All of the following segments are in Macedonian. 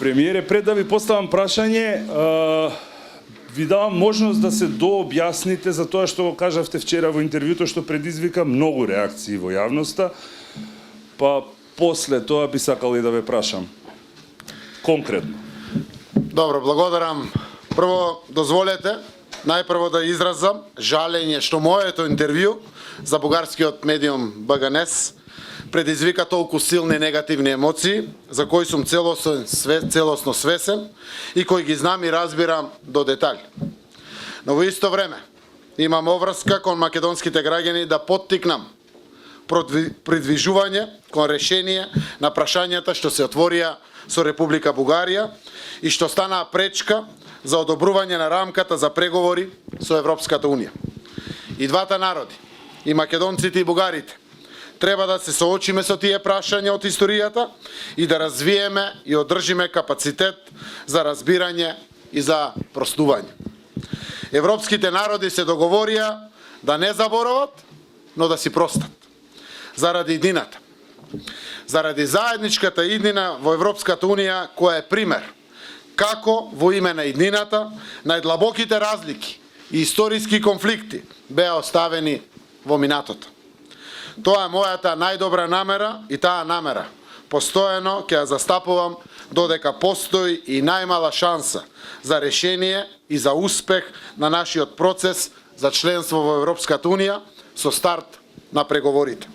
Премиере, пред да ви поставам прашање, ви давам можност да се дообјасните за тоа што го кажавте вчера во интервјуто, што предизвика многу реакции во јавноста, па после тоа би сакал и да ве прашам. Конкретно. Добро, благодарам. Прво, дозволете, најпрво да изразам жалење што моето интервју за бугарскиот медиум БГНЕС предизвика толку силни негативни емоции, за кои сум целосно свесен и кои ги знам и разбирам до детали. Но во исто време, имам обврска кон македонските граѓани да поттикнам придвижување кон решение на прашањата што се отворија со Република Бугарија и што станаа пречка за одобрување на рамката за преговори со Европската Унија. И двата народи, и македонците и бугарите, треба да се соочиме со тие прашања од историјата и да развиеме и одржиме капацитет за разбирање и за простување. Европските народи се договорија да не заборават, но да си простат. Заради иднината. Заради заедничката иднина во Европската Унија, која е пример како во име на иднината најдлабоките разлики и историски конфликти беа оставени во минатото. Тоа е мојата најдобра намера и таа намера постојано ќе ја застапувам додека постои и најмала шанса за решение и за успех на нашиот процес за членство во Европската Унија со старт на преговорите.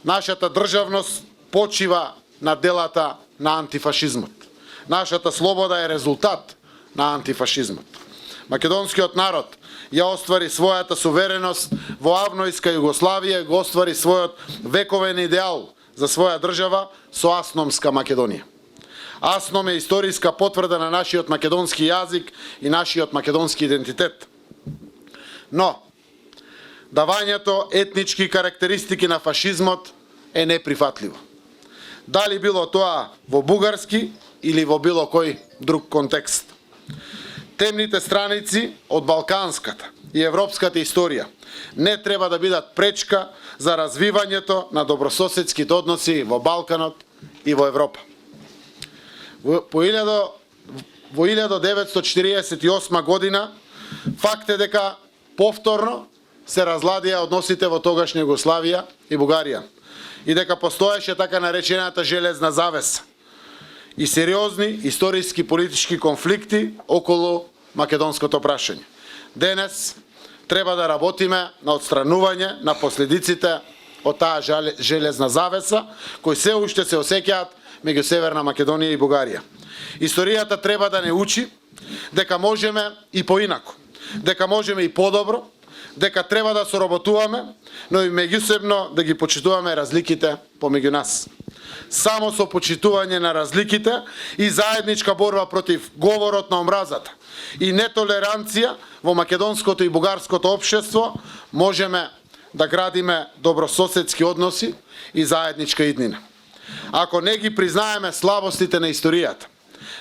Нашата државност почива на делата на антифашизмот. Нашата слобода е резултат на антифашизмот. Македонскиот народ ја оствари својата сувереност во авнојска Југославија и го оствари својот вековен идеал за своја држава со Асномска Македонија. Асном е историска потврда на нашиот македонски јазик и нашиот македонски идентитет. Но, давањето етнички карактеристики на фашизмот е неприфатливо. Дали било тоа во бугарски или во било кој друг контекст. Темните страници од балканската и европската историја не треба да бидат пречка за развивањето на добрососедските односи во Балканот и во Европа. Во 1948 година факт е дека повторно се разладија односите во тогашна Југославија и Бугарија и дека постоеше така наречената железна завеса и сериозни историски политички конфликти околу македонското прашање. Денес треба да работиме на отстранување на последиците од таа железна завеса, кои се уште се осеќаат меѓу Северна Македонија и Бугарија. Историјата треба да не учи дека можеме и поинаку, дека можеме и подобро, дека треба да соработуваме, но и меѓусебно да ги почитуваме разликите помеѓу нас. Само со почитување на разликите и заедничка борба против говорот на омразата и нетолеранција во македонското и бугарското општество можеме да градиме добрососедски односи и заедничка иднина. Ако не ги признаеме слабостите на историјата,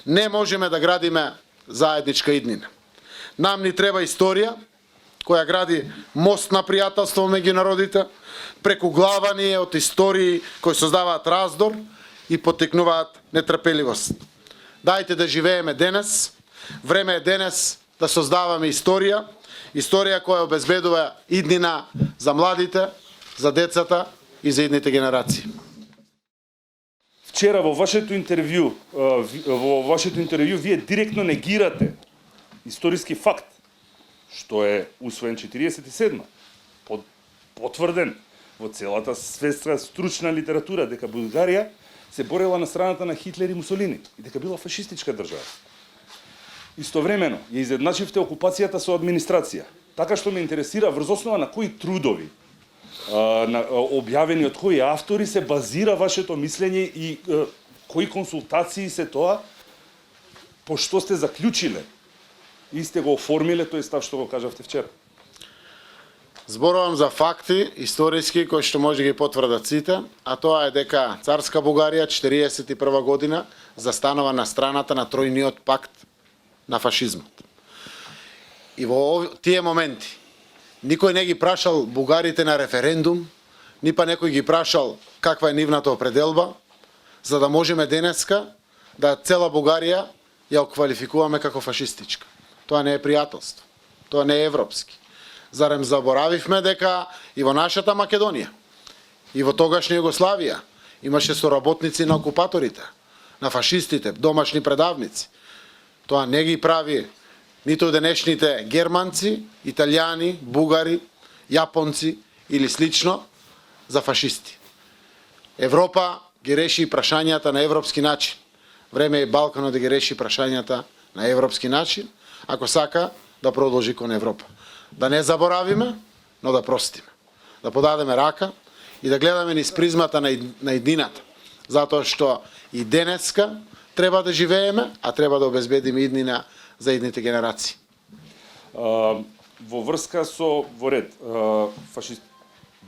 не можеме да градиме заедничка иднина. Нам ни треба историја која гради мост на пријателство меѓу народите, преку главани од истории кои создаваат раздор и поттикнуваат нетрпеливост. Дајте да живееме денес, време е денес да создаваме историја која обезбедува иднина за младите, за децата и за идните генерации. Вчера во вашето интервју вие директно негирате историски факт што е усвоен 47-ма, потврден во целата светска стручна литература дека Бугарија се борела на страната на Хитлер и Мусолини и дека била фашистичка држава. Истовремено ја изедначивте окупацијата со администрација. Така што ме интересира врз основа на кои трудови објавени од кои автори се базира вашето мислење и кои консултации се тоа, по што сте заклучиле и сте го оформиле тој став што го кажавте вчера? Зборувам за факти историски кои што може да ги потврдат сите, а тоа е дека Царска Бугарија 41 година застанува на страната на тројниот пакт на фашизмот. И во тие моменти никој не ги прашал бугарите на референдум, ни па некој ги прашал каква е нивната определба, за да можеме денеска да цела Бугарија ја оквалификуваме како фашистичка. Тоа не е пријателство. Тоа не е европски. Зарем заборавивме дека и во нашата Македонија, и во тогашна Југославија имаше соработници на окупаторите, на фашистите, домашни предавници. Тоа не ги прави ниту денешните германци, италијани, бугари, јапонци или слично за фашисти. Европа ги реши прашањата на европски начин. Време е Балканот да ги реши прашањата на европски начин, ако сака да продолжи кон Европа. Да не заборавиме, но да простиме. Да подадеме рака и да гледаме низ призмата на иднината. Затоа што и денеска треба да живееме, а треба да обезбедиме иднина за идните генерации. Во врска со во ред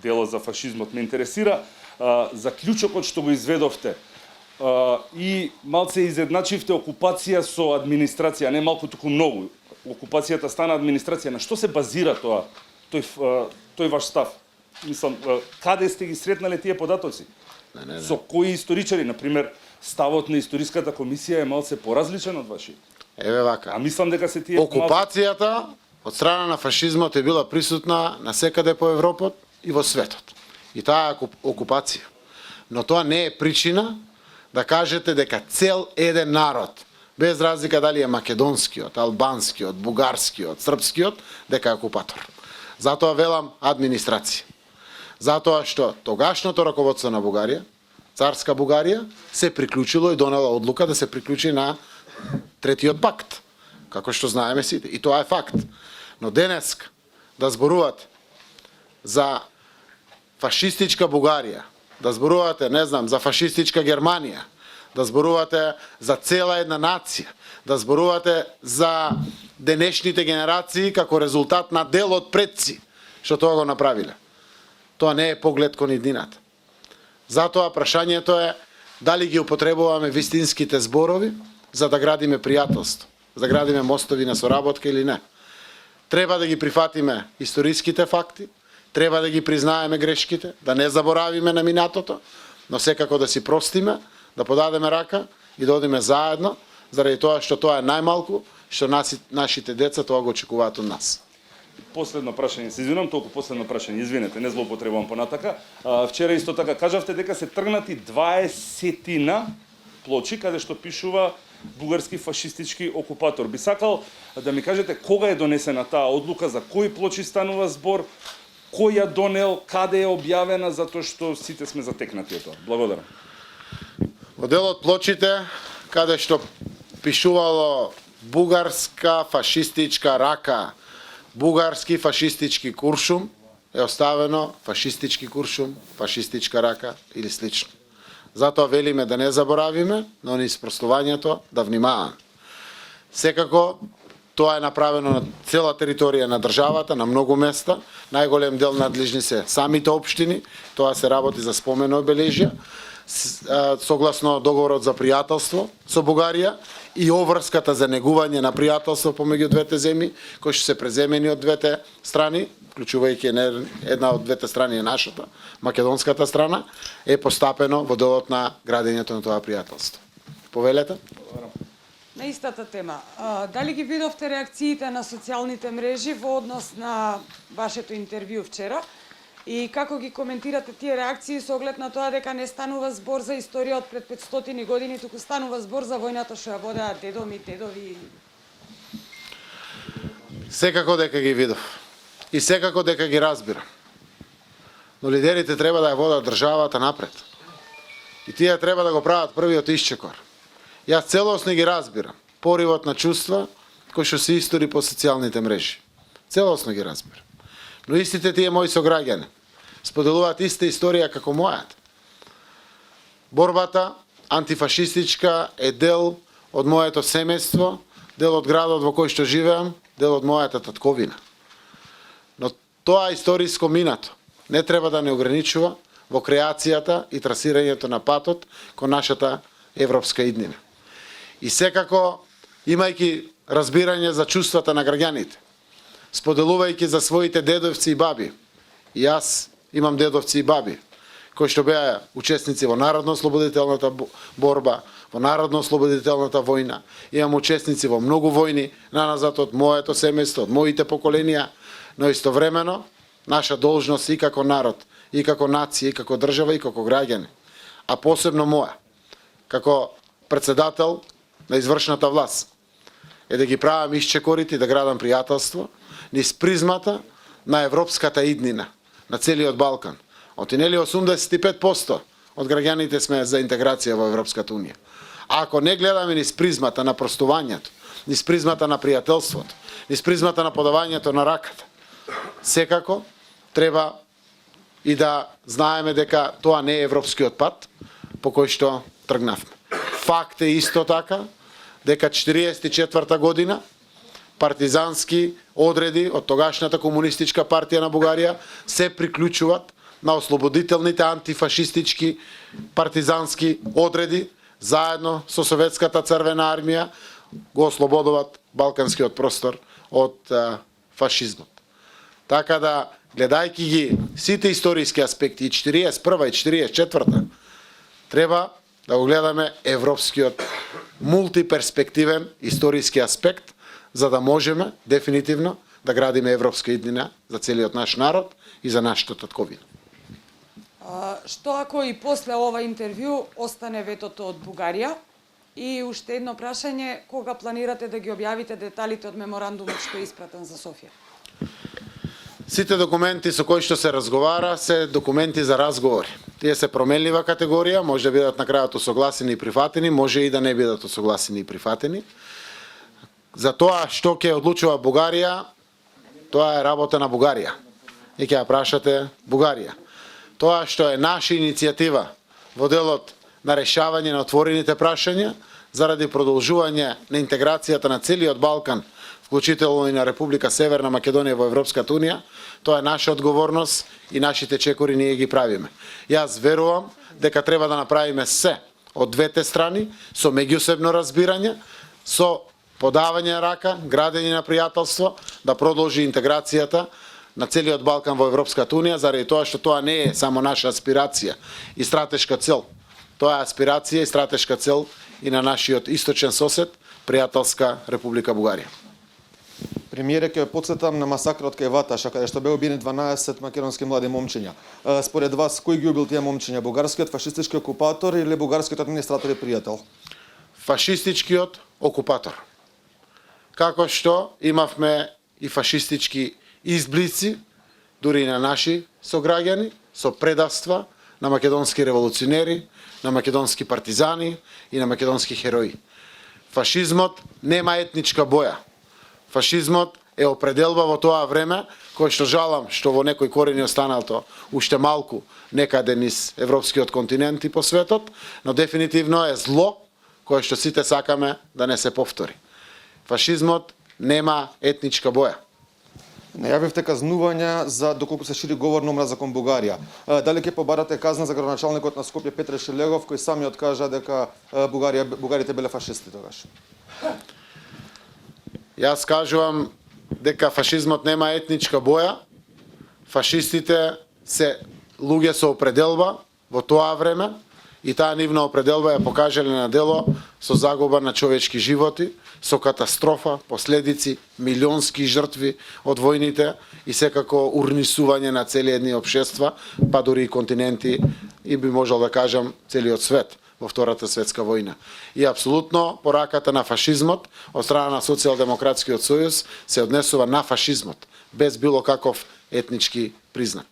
дело за фашизмот ме интересира, заклучокот што го изведовте и малце изедначивте окупација со администрација, не малку туку многу. Окупацијата стана администрација. На што се базира тоа? Тој ваш став? Мислам, каде сте ги сретнале тие податоци? Не. Со кои историчари, например, ставот на историската комисија е малце поразличен од вашиот? Еве вака. А мислам дека се тие Окупацијата од страна на фашизмот е била присутна насекаде по Европа и во светот. И таа е окупација. Но тоа не е причина да кажете дека цел еден народ, без разлика дали е македонскиот, албанскиот, бугарскиот, српскиот, дека е окупатор. Затоа велам администрација. Затоа што тогашното раководство на Бугарија, царска Бугарија, се приклучило и донела одлука да се приклучи на Третиот пакт, како што знаеме сите. И тоа е факт. Но денес да зборувате за фашистичка Бугарија, да зборувате, не знам, за фашистичка Германија, да зборувате за цела една нација, да зборувате за денешните генерации како резултат на дел од предци, што тоа го направиле. Тоа не е поглед кон иднината. Затоа прашањето е дали ги употребуваме вистинските зборови за да градиме пријателство, за да градиме мостови на соработка или не. Треба да ги прифатиме историските факти, треба да ги признаеме грешките, да не заборавиме на минатото, но секако да си простиме, да подадеме рака и да одиме заедно, заради тоа што тоа е најмалку, што нашите деца тоа го очекуваат од нас. Последно прашање, се извинувам, толку последно прашање, извинете, не злоупотребувам понатака. Вчера исто така кажавте дека се тргнати 20 плочи каде што пишува бугарски фашистички окупатор. Би сакал да ми кажете кога е донесена таа одлука, за кои плочи станува збор, кој ја донел, каде е објавена, затоа што сите сме затекнати од тоа. Благодарам. Во дел од плочите, каде што пишувало бугарска фашистичка рака, бугарски фашистички куршум, е оставено фашистички куршум, фашистичка рака или слично. Затоа велиме да не заборавиме, но низ простувањето да внимаваме. Секако, тоа е направено на цела територија на државата, на многу места. Најголем дел надлежни се самите општини, тоа се работи за спомено обележја, согласно договорот за пријателство со Бугарија и обврската за негување на пријателство помеѓу двете земји, кои што се преземени од двете страни, вклучувајќи една од двете страни е нашата, македонската страна, е постапено во делот на градењето на тоа пријателство. Повелете? На истата тема, дали ги видовте реакциите на социјалните мрежи во однос на вашето интервју вчера и како ги коментирате тие реакции со оглед на тоа дека не станува збор за историја од пред 500 години, туку станува збор за војната што ја водеа дедови. Секако дека ги видов и секако дека ги разбирам. Но лидерите треба да ја водат државата напред. И тие треба да го прават првиот исчекор. Јас целосно ги разбирам поривот на чувства кои што се истори по социјалните мрежи. Целосно ги разбирам. Но истите тие мои сограѓани споделуваат иста историја како мојата. Борбата антифашистичка е дел од моето семејство, дел од градот во кој што живеам, дел од мојата татковина. Но тоа историско минато не треба да не ограничува во креацијата и трасирањето на патот кон нашата европска иднина. И секако, имајќи разбирање за чувствата на граѓаните, споделувајќи за своите дедовци и баби, и јас имам дедовци и баби, кои што беа учесници во народно-ослободителната борба, во Народно-ослободителната војна, имам учесници во многу војни наназад од моето семејство, од моите поколенија, но истовремено наша должност и како народ, и како нација, и како држава, и како граѓани, а посебно моја, како председател на извршната власт, е да ги правам исчекорите и да градам пријателство низ призмата на европската иднина, на целиот Балкан. Отинели 85% од граѓаните сме за интеграција во Европската Унија. А ако не гледаме низ призмата на простувањето, низ призмата на пријателството, низ призмата на подавањето на раката, секако треба и да знаеме дека тоа не е европскиот пат по кој што тргнавме. Факт е исто така дека 1944 година партизански одреди од тогашната комунистичка партија на Бугарија се приклучуваат на ослободителните антифашистички партизански одреди заедно со Советската црвена армија го ослободуваат балканскиот простор од фашизмот. Така да, гледајќи ги сите историски аспекти, и 41 и 44, треба да го гледаме европскиот мултиперспективен историски аспект, за да можеме дефинитивно да градиме европска иднина за целиот наш народ и за нашата татковина. Што ако и после ова интервју остане ветото од Бугарија? И уште едно прашање, кога планирате да ги објавите деталите од меморандумот што е испратен за Софија? Сите документи со кои што се разговара се документи за разговори. Тие се променлива категорија, може да бидат на крајот осогласени и прифатени, може и да не бидат осогласени и прифатени. За тоа што ќе одлучува Бугарија, тоа е работа на Бугарија. И ќе ја прашате Бугарија. Тоа што е наша иницијатива во делот на решавање на отворените прашања заради продолжување на интеграцијата на целиот Балкан, вклучително и на Република Северна Македонија во Европската Унија, тоа е наша одговорност и нашите чекори ние ги правиме. Јас верувам дека треба да направиме се од двете страни со меѓусебно разбирање, со подавање рака, градење на пријателство, да продолжи интеграцијата на целиот Балкан во Европската Унија, заради тоа што тоа не е само наша аспирација и стратешка цел. Тоа е аспирација и стратешка цел и на нашиот источен сосед, пријателска Република Бугарија. Премиере, ќе потсетам на масакрот кај Ваташа, каде што беа убиени 12 македонски млади момчиња. Според вас, кој ги убил тие момчиња? Бугарскиот фашистички окупатор или бугарскиот администратор и пријател? Фашистичкиот окупатор. Како што имавме и фашистички изблици, дури и на наши сограѓани, со предавства на македонски револуционери, на македонски партизани и на македонски херои. Фашизмот нема етничка боја. Фашизмот е определба во тоа време, кој што жалам што во некои корени останалто уште малку некаде низ европскиот континент и по светот, но дефинитивно е зло кое што сите сакаме да не се повтори. Фашизмот нема етничка боја. Најавивте казнувања за доколку се шири говор на омраза кон Бугарија. Дали ќе побарате казна за градоначалникот на Скопје Петре Шилегов, кој сами откажа дека бугарите биле фашисти тогаш? Јас кажувам дека фашизмот нема етничка боја. Фашистите се луѓе со определба во тоа време и таа нивна определба ја покажале на дело со загуба на човечки животи, со катастрофа, последици, милионски жртви од војните и секако урнисување на цели едни општества, па дури и континенти и би можел да кажам целиот свет во Втората светска војна. И апсолутно пораката на фашизмот од страна на Социјалдемократскиот сојуз се однесува на фашизмот, без било каков етнички признак.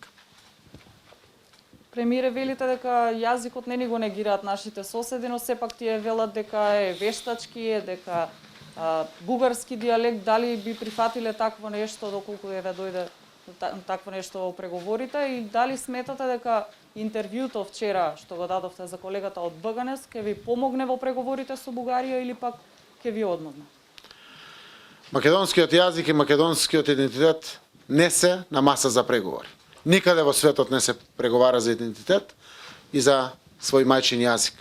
Премиере, велите дека јазикот не ни го негираат нашите соседи, но сепак тие велат дека е вештачки, дека бугарски дијалект, дали би прифатиле такво нешто доколку еве дојде такво нешто во преговорите и дали сметате дека интервјуто вчера што го дадовте за колегата од БГНС ќе ви помогне во преговорите со Бугарија или пак ќе ви одмогне? Македонскиот јазик и македонскиот идентитет не се на маса за преговори. Никаде во светот не се преговара за идентитет и за свој мајчин јазик.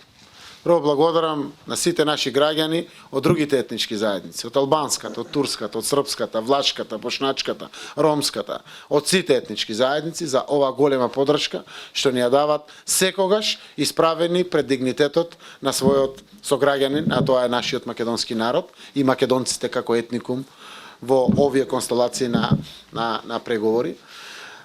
Прво благодарам на сите наши граѓани од другите етнички заедници, од албанската, од турската, од српската, влашката, бошначката, ромската, од сите етнички заедници за ова голема подршка што ни ја дават секогаш исправени пред дигнитетот на својот сограѓанин, а тоа е нашиот македонски народ и македонците како етникум во овие констелации на преговори.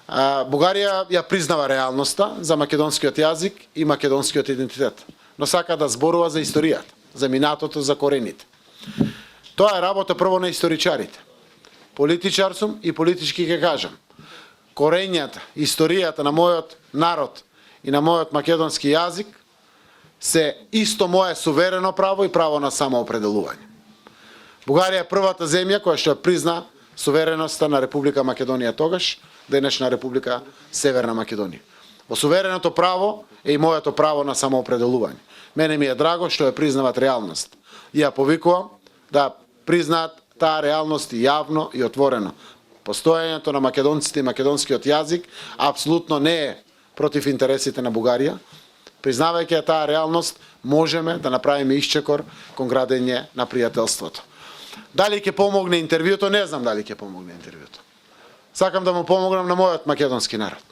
Бугарија ја признава реалноста за македонскиот јазик и македонскиот идентитет, но сака да зборува за историјата, за минатото, за корените. Тоа е работа прво на историчарите. Политичар сум и политички ќе кажам. Корењата, историјата на мојот народ и на мојот македонски јазик се исто мое суверено право и право на самоопределување. Бугарија е првата земја која што ја призна сувереноста на Република Македонија тогаш, денешна Република Северна Македонија. Во сувереното право е и моето право на самоопределување. Мене ми е драго што ја признават реалност. И ја повикувам да признаат таа реалност и јавно и отворено. Постоењето на македонците и македонскиот јазик апсолутно не е против интересите на Бугарија. Признавајќи ја таа реалност, можеме да направиме исчекор кон градење на пријателството. Дали ќе помогне интервјуто? Не знам дали ќе помогне интервјуто. Сакам да му помогнам на мојот македонски народ,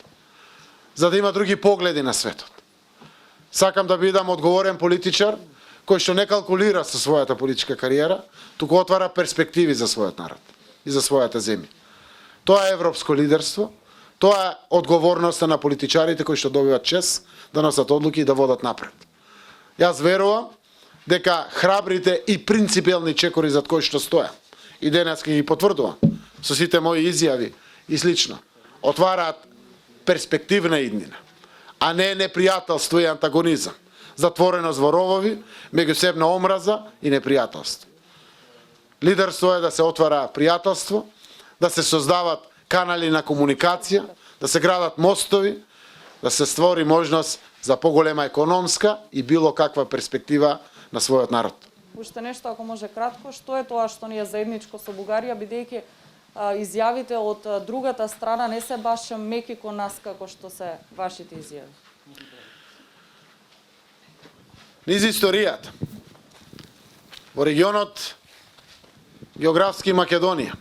за да има други погледи на светот. Сакам да бидам одговорен политичар, кој што не калкулира со својата политичка кариера, туку отвара перспективи за својот народ и за својата земја. Тоа е европско лидерство, тоа е одговорноста на политичарите кои што добиваат чест да носат одлуки и да водат напред. Јас верувам дека храбрите и принципиелни чекори зад кои што стоја, и денес ги потврдувам со сите мои изјави и слично, отвараат перспективна иднина, а не непријателство и антагонизам, затвореност во ровови, меѓусебна омраза и непријателство. Лидерство е да се отвара пријателство, да се создават канали на комуникација, да се градат мостови, да се створи можност за поголема економска и било каква перспектива на својот народ. Уште нешто, ако може кратко, што е тоа што ни е заедничко со Бугарија, бидејќи изјавите од другата страна не се баш меки кон нас како што се вашите изјави? Низ историјата, во регионот географски Македонија,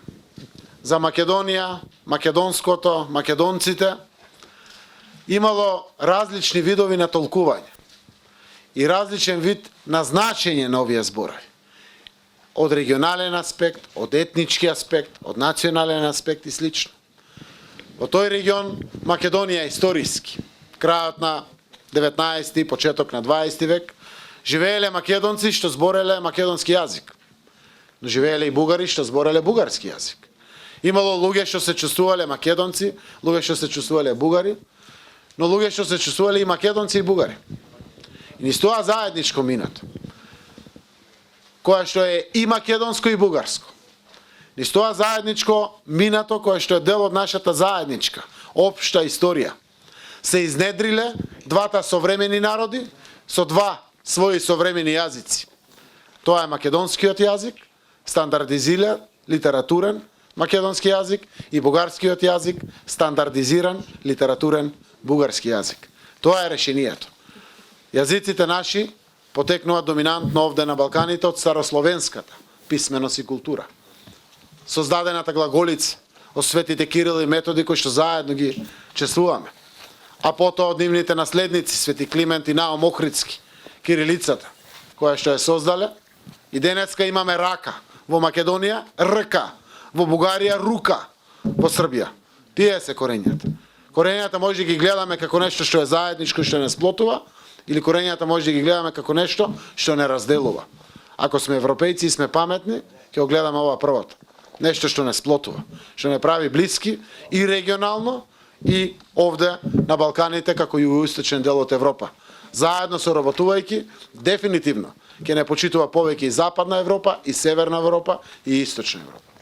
за Македонија, македонското, македонците, имало различни видови на толкување и различен вид на значење на овие зборови. Од регионален аспект, од етнички аспект, од национален аспект и слично. Во тој регион Македонија е историски. Крајот на 19 и почеток на 20 век живееле македонци што збореле македонски јазик. Но живееле и бугари што збореле бугарски јазик. Имало луѓе што се чувствувале македонци, луѓе што се чувствувале бугари, но луѓе што се чувствувале и македонци и бугари. И низ тоа заедничко минато, кое што е и македонско и бугарско. Низ тоа заедничко минато, кое што е дел од нашата заедничка, општа историја, се изнедриле двата современи народи со два своји современи јазици. Тоа е македонскиот јазик, стандардизиран, литературен македонски јазик, и бугарскиот јазик, стандардизиран, литературен бугарски јазик. Тоа е решението. Јазиците наши потекнуваат доминантно овде на Балканите од старословенската писменост и култура. Создадената глаголица од светите Кирил и Методи кои што заедно ги чествуваме. А потоа од нивните наследници свети Климент и Наум Охридски, кирилицата, која што ја создале. И денеска имаме рака во Македонија, рка, во Бугарија рука, во Србија. Тие се корењата. Корењата може да ги гледаме како нешто што е заедничко, што не сплотува, или корењата може да ги гледаме како нешто што не разделува. Ако сме европејци и сме паметни, ќе го гледаме ова првото. Нешто што не сплотува, што не прави блиски и регионално, и овде на Балканите како југоисточен дел од Европа. Заедно соработувајќи, дефинитивно ќе не почитува повеќе и Западна Европа, и Северна Европа, и Источна Европа.